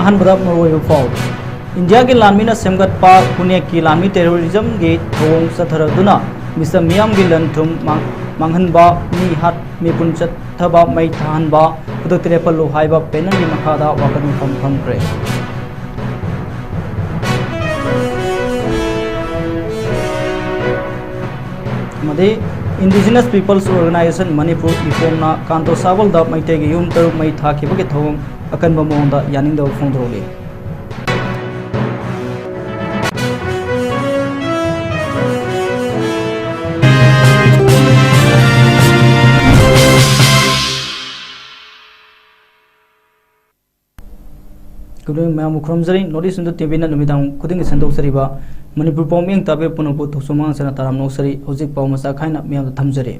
ahan badap maroi fall India ke lanmi na semgat pa punya ki lanmi terrorism ge thong sathara duna misa miam ge lanthum manghan ba mi hat mi punchat thaba mai than ba udo trepallu haiba penan ni makhada wakan pham kre made Indigenous Peoples Organization Manipur ifomna kanto sabal da maite ge yum taru mai thaki bage thong akan ba monda yaning da phondrole Kudung मैं मुखरम जरी notice Indu TV ना नुमिदांग कुदिंग संदोक सरीबा मणिपुर पौमिंग ताबे पुनपु थुसुमांग सना Taram नोसरी होजिक पौमसा खाइना मियाम थमजरे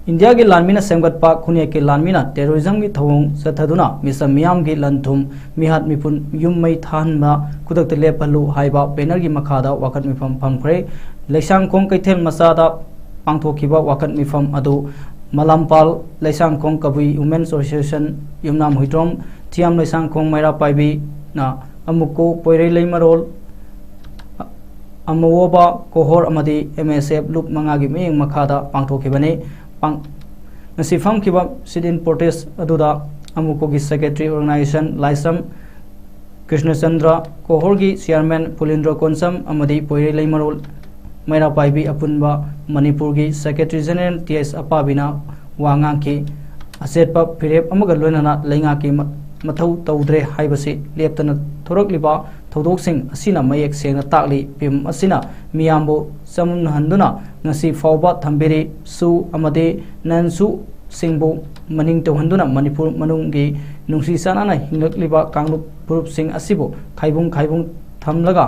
India के लानमिना सेमगत पा खुने के लानमिना terrorism की थवंग सथदुना मिसा मियाम की लंथुम मिहात मिपुन युममै थानबा कुदक ते लेपलु हाइबा बैनर की मखादा वाकत मिफम फमख्रे लेसांग कोंग कैथेल मसादा पांगथोखिबा वाकत मिफम अदु मलामपाल लेसांग कोंग कबुई वुमेन एसोसिएशन युमनाम हुइट्रोम थियाम लेसांग कोंग मैरा पाइबी ना अमुको पोइरे लेमरोल अमवोबा कोहोर अमदी एमएसएफ लुप मंगागी मेंग मखादा पांगथोखिबने नसीफम किबा सिडिन प्रोटेस्ट अदुदा अमुको की सेक्रेटरी ऑर्गेनाइजेशन लाइसम कृष्णचंद्र कोहोर की चेयरमैन पुलिंद्र कोनसम अमदी पोइरे लेमरोल मैरा पाइबी अपुनबा मणिपुर की सेक्रेटरी जनरल टीएस अपाबिना वांगा की असेटपा फिरेप अमगा लोइनाना लेंगा की मथौ तौद्रे हाइबसे लेप्तना थोरकलिबा थौदोकसिंग असिना मयेक सेंगना ताकली पिम असिना मियामबो समनहंदुना ngasi fawba thambere su amade nansu singbo maning tawhanduna manipur manunggi nungsi sanana hinglakliba kanglup purup sing asibo khaibung thamlaga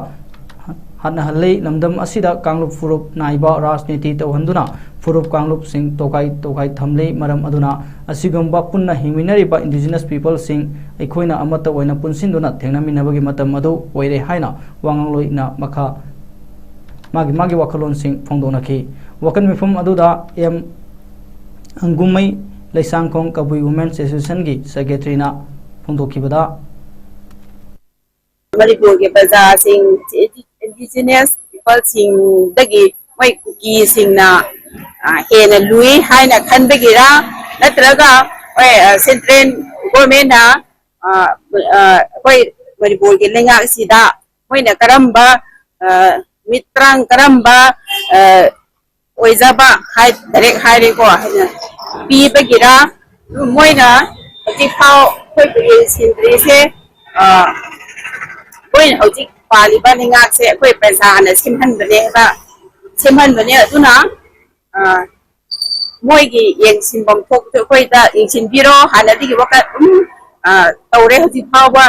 hadna halei namdam asida kanglup purup naiba rajniti tawhanduna purup kanglup sing tokai thamlei maram aduna asigamba punna hingminariba indigenous people sing aikoina amata oina punsinduna thengnaminabagi matam adu oire haina wangangloi na makha magi wakalon sing phongdona ki wakan mifum aduda em angumai leisang kong kabui women association gi secretary na phongdoki bada Manipur ke bazaar sing indigenous people sing dagi mai kuki sing na hena lui haina khan begira natraga central government na koi Manipur ke lenga sida moina karamba mitrang karamba oizaba hai direct hai ko pi begira moina ti phao khoi pe sindri se moina hoji pali ba ninga se khoi pesa na simhan bane ba simhan bane aduna moi gi yeng simbam thok khoi da yeng sin biro hanadi gi waka tawre hoji phao ba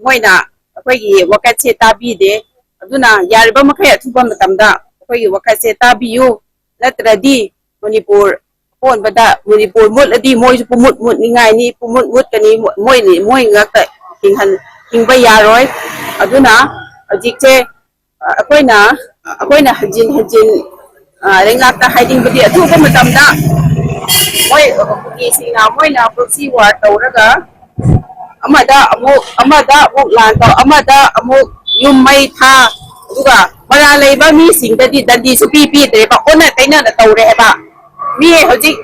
moina khoi gi waka che ta bi de aduna yariba makhaya thuba matamda khoi wakase tabiyu natradi manipur pon bada manipur mut adi moi pumut ningai ni pumut kani moi ngakta hingba yaroi aduna ajikche akoina hajin rengakta hiding badi thuba matamda moi ki singa moina proxy war tawraga amada amuk lan to amada amuk yummai tha duga mara leiba mi singdadi dadi su pi de ba ona taina da tawre ba mi hojik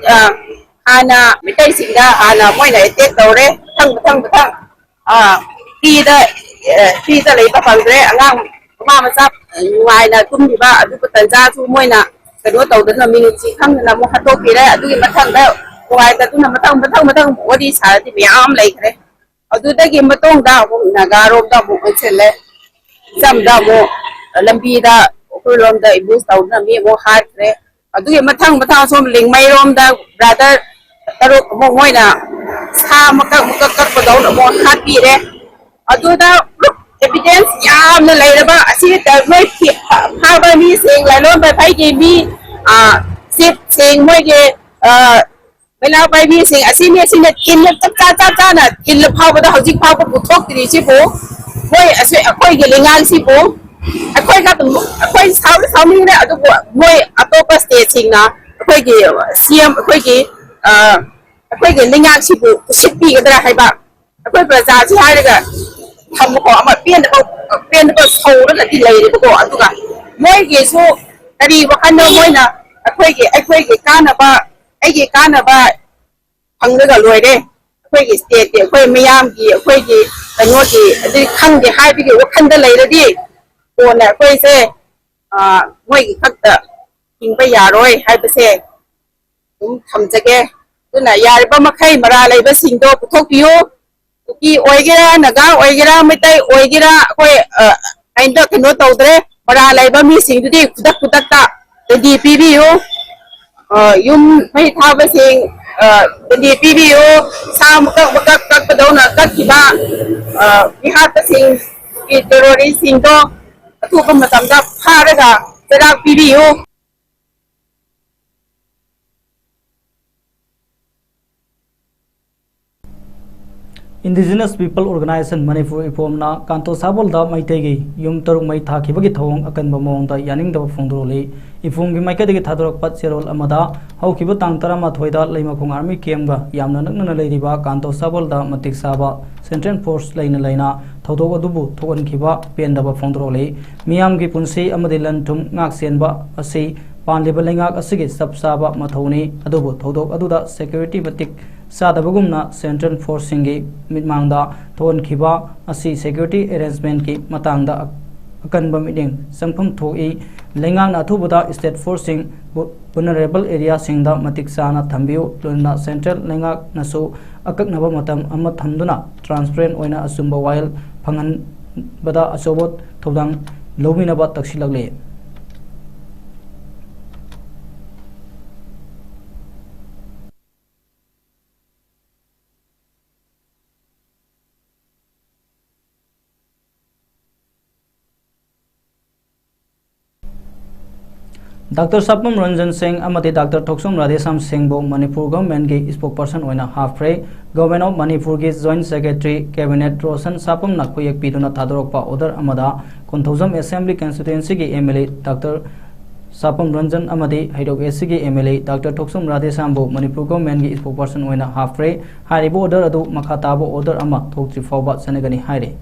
ana mitai singda ana moina attack tawre thang ti da leiba pangre angang ma masap ngai na tum ba adu tanja su moina kado tawdana minute si khang na mo hato kire adu mathang da wai ta tu na matang odi sa ti miam laikre adu da gi matong da mo nagarom da mo chele samda mo lambi da kulom da ibus tawna mi mo hatre adu ye mathang som lingmai rom da brother taruk mo moina sa makak ko daw mo happy re adu da evidence yam na lairaba asi da moi ha ba mi sing la lom ba phai gi mi sit sing moi ge bela bai mi sing asi mi sin kin cha na kin la phau ba da hojik phau ko thok tri si bo moi asi akoi ge lengang si bo akoi ka akoi sao mi ne adu moi atopa state sing na akoi ge cm akoi ge lengang si bo sit pi ga da hai ba akoi praja si hai ga ทำก็มาเปลี่ยนก็โซ่แล้วก็ที่เลยก็อันตุกันมวยเกี่ยโซ่แต่ดีว่าคันเดิมมวยนะไอ้คุยกี่ก้านนะบ้าไอ้กี่ก้านนะบ้าพังเลยก็รวยเด้คุยกี่สเตจคุยไม่ยามกี่คุยกี่แต่งวดกี่ที่ขั้นกี่ให้ไปกี่ว่าขั้นได้เลยแล้วดิโอนเนี่ยคุยเซ่มวยกี่ขั้นแต่ยิงไปยาร้อยให้ไปเซ่ผมทำจะแกตัวไหนยาบ้ามาใครมาอะไรบ้าสิ่งโตทุกผิวกี่โอยกี่ละนะก้าโอยกี่ละไม่ได้โอยกี่ละคุยไอ้ตัวขนมโตเตะมาอะไรบ้ามีสิ่งที่คุดักตาแต่ดีปีบิวยุ่มไม่ท้าไปสิ่งเป็นดีปีบิวสามก็กระโดดนะก็ที่บ้าวิหารไปสิ่งอีตัวนี้สิ่งโตทุกคนมาทำกับผ้าเลยค่ะจะรักปีบิวIndigenous People Organization Manipur Ipomna Kanto Sabol da Maitegi Yum Turuk Mai Thakibagi Thong Akan Bamong da Yaning da Fondroli Ifungi Maikadigi Thadrok Pat Serol Amada Haukibu Tang Tarama Thoida Laimakong Army Kiemga Yamna Nagna Ladiba Kanto Sabol da Matik Saba Central Force Laina Laina Thodoga Dubu Thogan Kiba Pendaba Fondroli Miamgi Punsi Amadilan Tum Ngak Senba Asi Panliba Lengak Asigi Sabsaba Mathoni Adubu Thodok Aduda Security Matik Sadabagumna Central Force Singi Midmangda Thon Kiba Asi Security Arrangement Ki Matangda Akan Bamiding Sampum Thoi Lengang Athubuda State Forcing Vulnerable Area Singda Matik Sana Thambiu Luna Central Lengak Nasu Akak Naba Matam Amat Thamduna Transparent Oina Asumba While Pangan Bada Asobot Thodang Lominaba Taksilagli Dr. Sapam Ranjan Singh Amati Dr. Thoksum Radhesam Singh Bo Manipur Government Ki spokesperson Oina Half-Pray Government of Manipur Ki Joint Secretary Cabinet Roshan Sapam Nakuyak Piduna Thadorokpa Order Amada Konthozam Assembly Constituency Ki MLA Dr. Sapam Ranjan Amati Haidok SC Ki MLA Dr. Thoksum Radhesam Bo Manipur Government Ki spokesperson Oina Half-Pray Haribo Order Adu Makhatabo Order Ama Thokti Fawba Sanagani Haire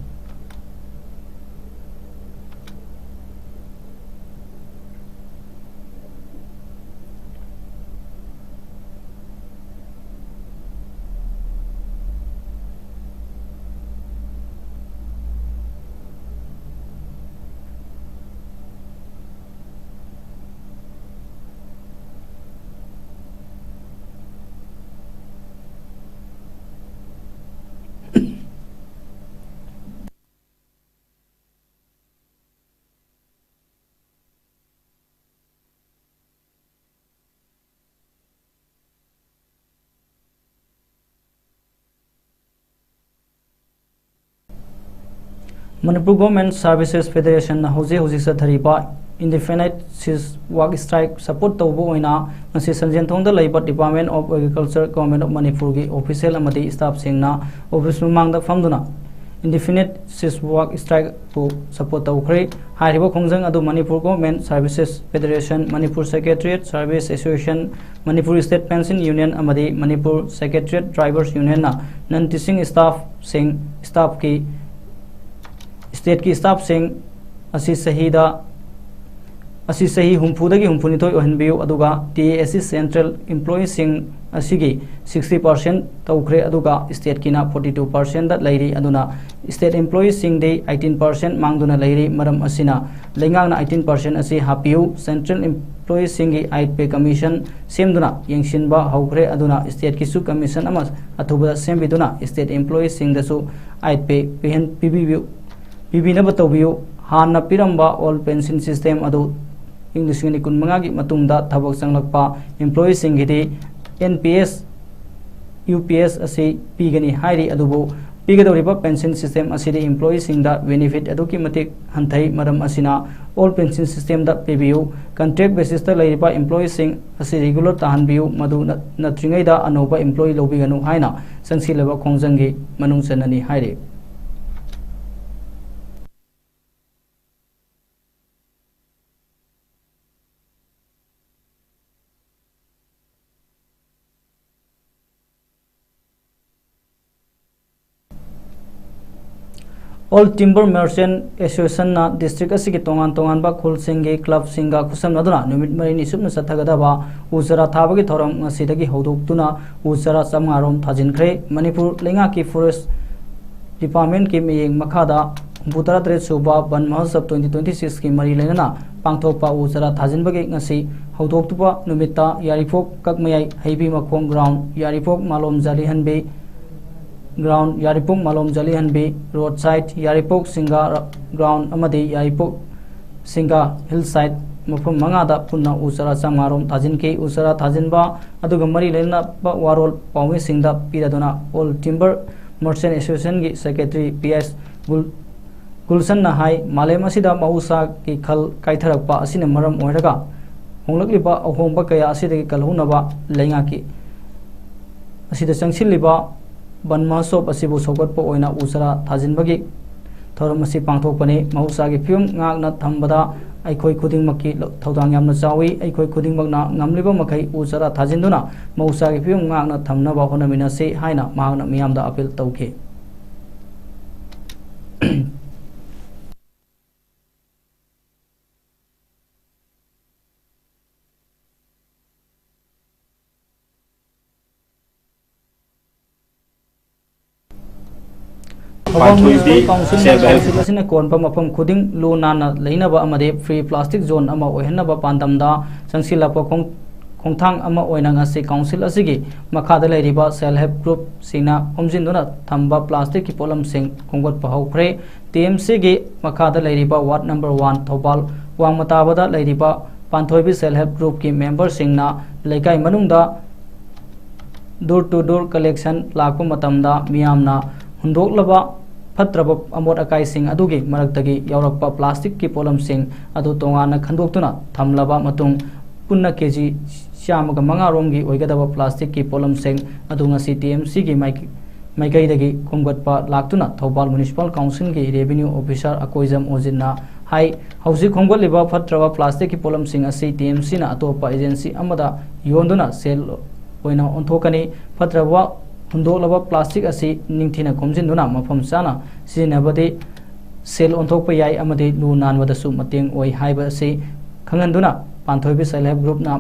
Manipur Government Services Federation na Hoji Sa Thariba Indefinite Cease Work Strike Support Tawbo Oina Masi Sanjen Thongda Laiba Department of Agriculture Government of Manipur Ki Official Amati Staff Singna Office Mangda Famduna Indefinite Cease Work Strike to Support Tawkhre Haribo Khongjang Adu Manipur Government Services Federation Manipur Secretariat Service Association Manipur State Pension Union Amadi Manipur Secretariat Drivers Union na Non-Teaching Staff Sing Staff Ki State ki staff sing asi sahi humfudagi humfunithoi ohenbiu aduga TASC Central Employees sing asigi 60% tawkhre aduga state kina 42% da lairi aduna state employees sing de 18% mangduna lairi maram asina lengang na 18% asi hapiu Central Employees singi 8 pay commission semduna yengsinba haukhre aduna state ki su commission ama athuba sembiduna state employees sing da su 8 pay PBU Bibina Batobiu, Hana Piramba, all pension system adu English Nikun Mangagi Matunda, Tabak Sanglakpa, employees singiti, NPS, UPS Asi, Pigani Hairi Adubo, Pigadoriba pension system Asidi employees in the benefit Adukimatic Hantai Madam Asina, all pension system that PBU, contract basis the Laiba employees sing Asi regular Tahan View, Madu Natringada, Anoba employee Lobiganu Haina, Sansileva Kongzangi, Manung Sanani Hairi. All Timber Merchant Association na district asigi tongan ba khul singi club singa kusam naduna numit marini supna sathagada ba uzara thabagi thoram ngasidagi hodok tuna uzara samngarom thajin khre Manipur lenga ki forest department ki miyeng makhada butara tre suba ban mahasab 2026 ki mari lenana pangthokpa uzara thajin bagi ngasi hodok tupa numita yaripok kakmayai heibi makhong ground yaripok malom jali hanbe ground yaripok malom jali hanbe roadside yaripok singa ground amadi yaripok singa hillside mafam mangada punna usara samgarom thajin ke usara thajin ba aduga mari lena ba warol pawmi singda piradona all timber merchant association gi secretary ps gulsan na hai malem asida mausa ki khal kaitharak pa asina maram oiraga honglakliba ahomba kaya asida ki kalhuna ba lenga ki asida sangsilliba Banma sop asibu sokat po oina usara thajin bagi thoram asi pangthok pane mahusa gi film ngak na thambada aikoi khuding makki thodang yamna chawi aikoi khuding makna ngamliba makai usara thajin duna mahusa gi film ngak na thamna ba hona mina se haina mahakna miyam da appeal tawkhe Council kon pa mapam khuding lu nana leinaba amade free plastic zone ama ohenaba pandamda sangsila pa khongthang ama oina ngasi council asigi makhada leiriba self help group sina homjinduna thamba plastic ki polam sing khonggot pa haukhre TMC gi makhada leiriba ward number 1 Thobal wangmatabada leiriba panthoibi self help group ki member singna lekai manungda door to door collection lakpa matamda miyamna hundoklaba Patraba amot akai sing adugi maraktagi yaurakpa plastic ki polam sing adu tongana khandoktuna thamlaba matung punna kg syamaga mangarom gi oigadaba plastic ki polam sing adu ngasi TMC gi maikai dagi khomgatpa laktuna Thobal municipal council gi revenue officer akoizam ojinna hai hausi khomgaliba patraba plastic ki polam sing asi TMC na atopa agency amada yonduna sel oina onthokani patraba hundolaba plastic asi ningthina khomjinduna mafam chana sinabadi sel onthokpa yai amadi lu nanwadasu mateng oi haiba asi khanganduna panthoibi self help group na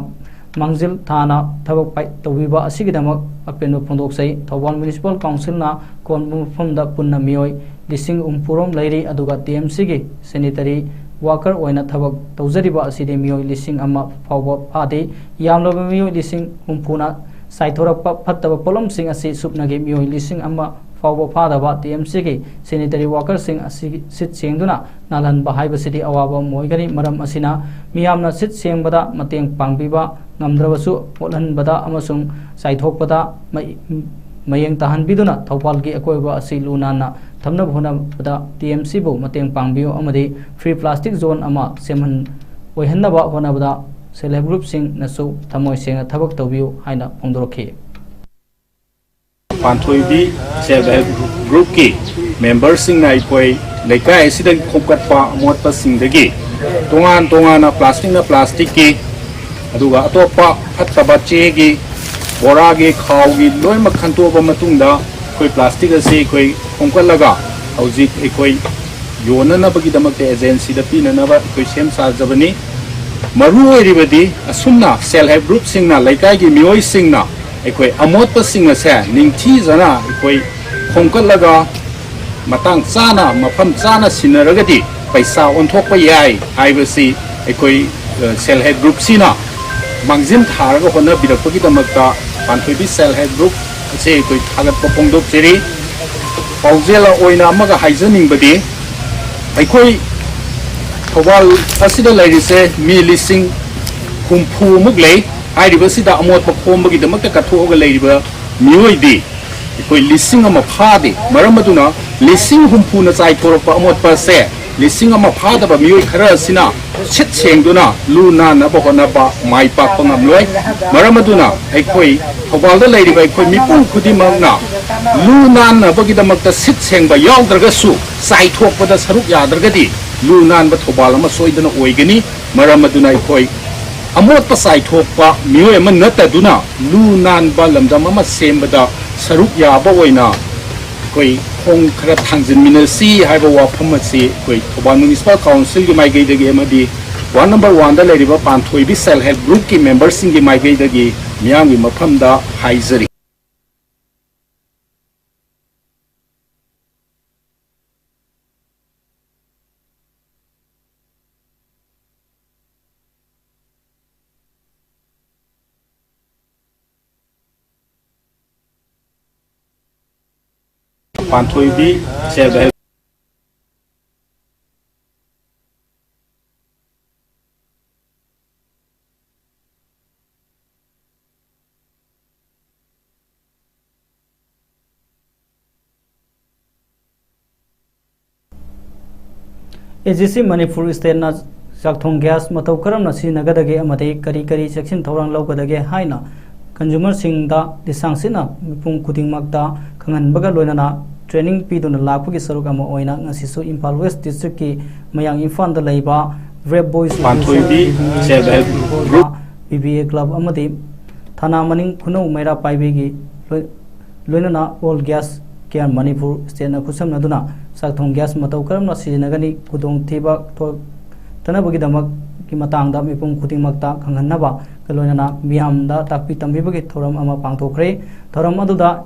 mangjil thana thabak pai tobiba asigidamak apenu phondoksai Thobal municipal council na konmufamda punna mioi lising umpurom lairi aduga TMC gi sanitary worker oina thabak tawjariba aside mioi lising ama fawba phade yamloba mioi lising umpuna Saithorapa Pataba Polom Sing asi Supnagi Mio Lising Ama Fawba Padaba TMC ki sanitary worker sing asi sit sengduna nalan bahai basidi awaba moigani maram asina miyamna sit sengbada mateng pangbiba ngamdrabasu potlanbada amasung saithokpada mayeng tahan biduna Thobal gi akoiba asi lunana thamna bhona TMC bo mateng pangbiyo amadi free plastic zone ama semhan oihannaba honabada self help group sing nasu thamoi senga thabak tawbiu haina phongdorokhi Panthoibi self help group ki members sing nai koi lekai sidan khomkat pa amot pa sing dagi tongan na plastic ki aduga atopa phattaba che gi bora gi khaw gi loi ma khanto ba matungda koi plastic ase koi khomkat laga hauji koi yona na bagi damak te agency da pina na ba koi sem sa jabani Maru ribadi asumna self help group singna laikai gi mioi singna ekoi amot pa singna se ningthi jana ekoi khongkal laga matang chana mafam chana sinaragadi paisa onthok pa yai haibasi ekoi self help group sina mangjim tharaga hona birakpagi damakta panthoibi self help group se ekoi thagat pa pongdok cheri paujela oina amaga haijaning badi ekoi Thobal asida lairise mi lising humpu muglei hairiba sida amot pa khombagi damakta kathoga lairiba mioi koi lising ama phade maramaduna lising humpu na chai thorpa amot pa se lising ama phada ba mioi khara sina chit sengduna luna na ba hona ba mai pa pangam loi maramaduna koi Thobal da lairiba koi mipung khudimang na luna na bagi damakta sit sengba yawdraga su sai thokpa da saruk yadragadi Lunan ba Thobal ama soidana oigani maramaduna koi amot pa sai thokpa mioi ama nataduna lunan ba lamdam ama sembada saruk ya ba oina koi องครัทางจินมินซีให้บอกว่าพม่าซีคุยทบานมินิสปาคอนซิลที่ไม่เกี่ยวกับมาดีวันนับวันได้เลยว่าปานทุยบิเซลเฮดกรุ๊ปที่เมมเบอร์ซิงที่ไม่เกี่ยวกับมีอย่างมีมาพัมดาไฮซรีปานทุยบิเซลเฮดAGC Manipur State na Sakthong Gas Matau Karam na Sinagadage Amate Kari section Thorang Laugadage Haina Consumer Sing da Disang Sina Mipung Kuting Magda Kangan Baga Loina Training Pidon Lapuki Sarugama Oina Nasisu Impal West District ki Mayang Infan da Laiba Rep Boys PBA Club Amate Thana Maning Kuno Mera Paibegi Loina All Gas Care Manipur State na Kusam Naduna Sakthong Gas Matau Karam na Sinagani Kudong Tiba Tanabagi Damak Kimatang da Mipung Kuting Magta Kanganaba Kalonana Miam da Takpi Tambibagi Thoram Ama Pangtokre Thoram Aduda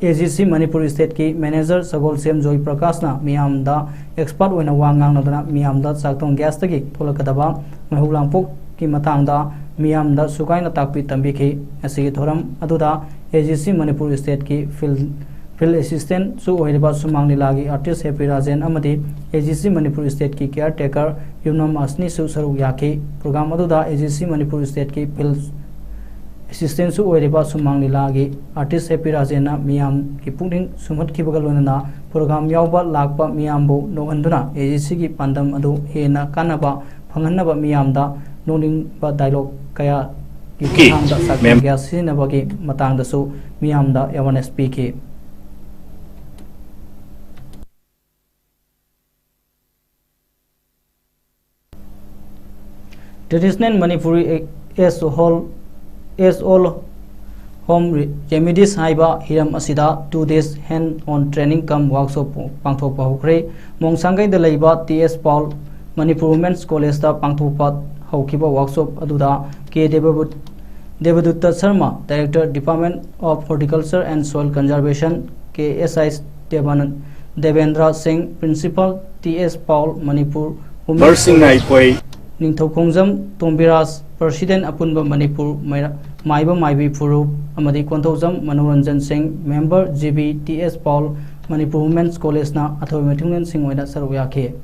AGC Manipur State ki Manager Sagol Sem Joy Prakashna Miam da Expert Wena Wangang Nadana Miam da Sakthong Gas Taki Tolakadaba Mahulangpok Kimatang da Miam da Sukaina Takpi Tambiki Asigi Thoram Aduda AGC Manipur State ki Field Assistant Su Oiriba Sumang Nilagi Artist Happy Rajan Amadi AGC Manipur State ki Caretaker Yumnam Asni Su Saru Yaki Program Aduda AGC Manipur State ki Field Assistant Su Oiriba Sumang Nilagi Artist Happy Rajana Miam ki Pungting Sumat ki Bagalona Program Yauba Lakpa Miambo No Anduna AGC ki Pandam Adu Hena Kanaba Panganaba Miamda Noning Ba Dialogue Kaya ki Hangda Sakthong Gas Sinabagi Matangda Su Miamda Awareness PK Traditional Manipuri as all home remedies haiba hiram asida 2 days hand on training come workshop pangthok pahukre mongsangai da leiba TS Paul Manipur Women's College da pangthokpa haukiba workshop aduda K Devadutta Sharma Director Department of Horticulture and Soil Conservation KSI Devendra Singh Principal TS Paul Manipur Women's Ningthau Khongjam Tombiras President Apunba Manipur Maiba Maibi Puru Amadi Kwanthaujam Manoranjan Singh Member GB TS Paul Manipur Women's College na Athoi Mathunglen Singh Oina Saruyake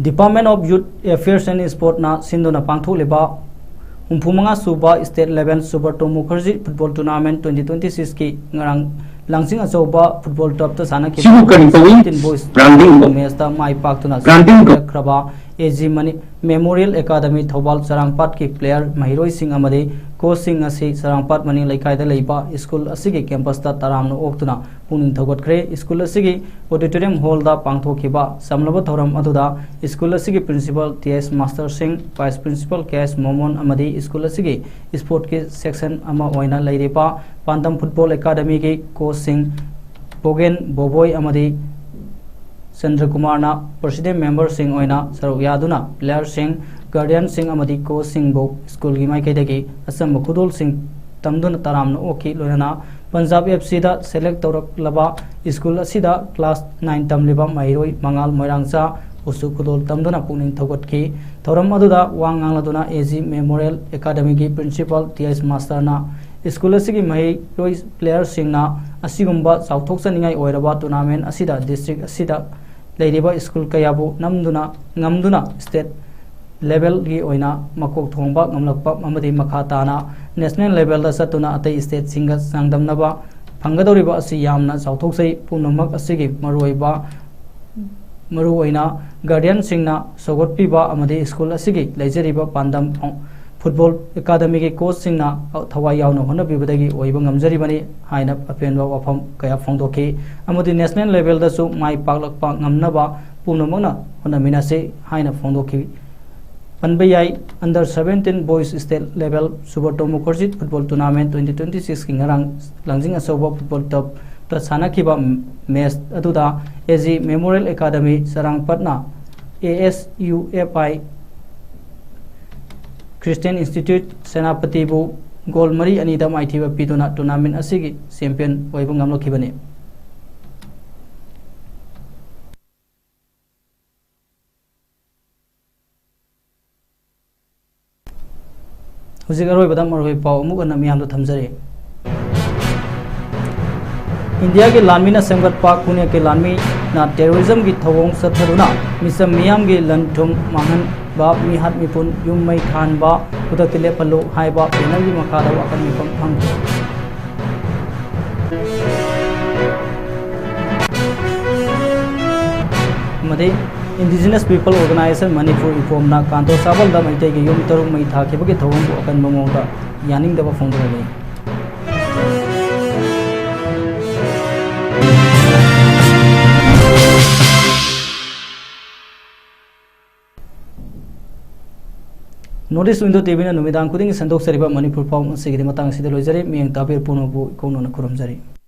Department of Youth Affairs and Sport na Sindona Pangtho leba Umpumanga Suba State Level Subarto Mukherjee Football Tournament 2026 ki ngarang langsing asoba football top ta sana ki boys match ta mai pak tuna kraba AG Mani Memorial Academy Thobal Sarangpat ki player Mahiroi Singh amade coach Singh asi Sarangpat Mani Laikai da leiba school asigi campus ta taramno oktuna puning thogot khre school asigi auditorium hall da pangthokiba samlaba thoram aduda school asigi principal TS Master Singh vice principal KS Momon amade school asigi sport ki section ama oina leirepa Pandam Football Academy ki coach Singh Bogen Boboy amade Chandra Kumar na President Member Singh Oina Saru Yaduna Player Singh Guardian Singh amadi Coach Singh Bo School gi mai kaidagi Assam Khudul Singh Tamdun Taramna Oki Loina Punjab FC da select Torak Laba School asida class 9 tamliba Mairoi Mangal Moirangsa Usu Khudul Tamduna Puning Thogot ki Thoram aduda Wangang laduna AG Memorial Academy gi Principal TS Master na School asigi Mairoi Player Singh na asigumba Southok saningai oiraba tournament asida district asida Ladiba School Kayabu Ngamduna State Level gi oina makok thongba ngamlakpa amadi makhatana national level da satuna atai state singa sangdamnaba phangadoriba asi yamna sauthok punamak asigi maruiba maru oina guardian singna sogot piba amadi school asigi leijeriba pandam football academy ke coach sing na thawai yaw no hona bibadagi oiba ngamjari bani haina apenwa wafam kaya phongdoki amodi national level da su mai paklakpa ngamna ba punamona hona minase haina phongdoki Panbayai under 17 boys state level Subato Mukherjee football tournament 2026 ki ngarang langjing asoba football top ta sana kiba match aduda AG Memorial Academy Sarang Patna ASUFI Christian Institute Senapati bu goal mari anida maithiba piduna tournament asigi champion oiba ngamlo khibani Hujik aroi badam aroi pau muk anna miyam do thamjari India ke lanmi na semgat pak punya ke lanmi na terrorism ki thawong satharuna misam miyam ge lanthum mahan ba mi hat mi pun yum mai khan ba udatile palo hai ba penal gi makha da akan mi pam thang made indigenous people organization Manipur reform na kanto sabal da mai te ge yum tarung mai tha ke ba ke thawong bu akan mamong da yaning da ba phong do le Notice window TV na numidang kuding sandok sariba Manipur Pong sigidi matang sidelo jari miyang tapir puno bu ikono na kurum jari